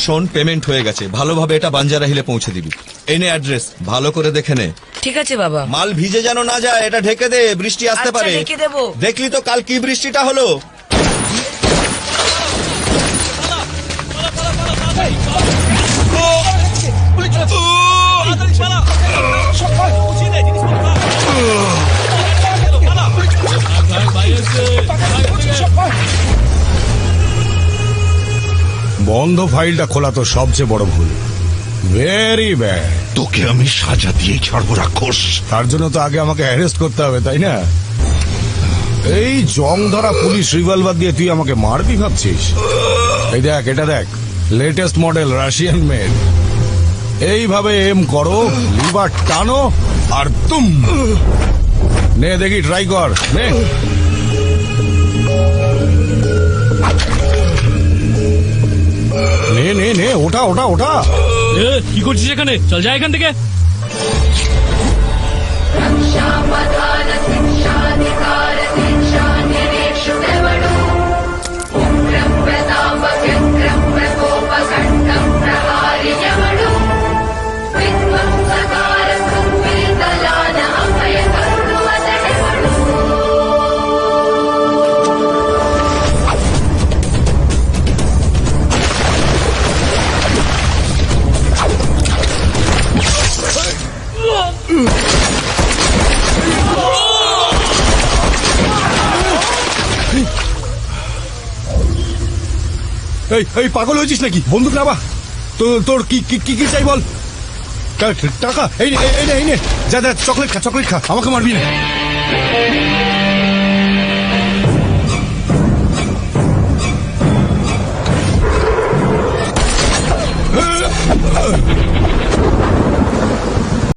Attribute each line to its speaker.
Speaker 1: শোন, পেমেন্ট হয়ে গেছে, ভালোভাবে এটা বাঞ্জারা হিলে পৌঁছে দিবি। এই নে অ্যাড্রেস, ভালো করে দেখে নে।
Speaker 2: ঠিক আছে বাবা।
Speaker 1: মাল ভিজে যেন না যায়, এটা ঢেকে দে, বৃষ্টি আসতে
Speaker 2: আচ্ছা,
Speaker 1: পারে।
Speaker 2: ঢেকে দেবো।
Speaker 1: দেখলি তো কাল কি বৃষ্টিটা হলো।
Speaker 3: বন্ধ ফাইলটা খোলা তো সবচেয়ে বড় ভুল। Very bad.
Speaker 4: তোকে আমি সাজা দিয়ে ছাড়বো রাক্ষস।
Speaker 3: তার জন্য তো আগে আমাকে অ্যারেস্ট করতে হবে, তাই না? এই জং ধরা পুলিশ রিভলভার দিয়ে তুই আমাকে মারবি ভাবছিস? এই দেখ, এটা দেখ, লেটেস্ট মডেল রাশিয়ান মেড। এইভাবে এম করো, লিভার টানো আর তুম। নে দেখি, ট্রাই কর, নে। নে নে নে, ওটা ওটা ওটা।
Speaker 5: কি করছিস এখানে? চল যা এখান থেকে।
Speaker 3: এই পাগল হয়েছিস নাকি? বন্দুক নেবা? তোর কি কি কি চাই বল? টাকা? এই নে, যা যা, চকলেট খা, আমাকে মারবি না।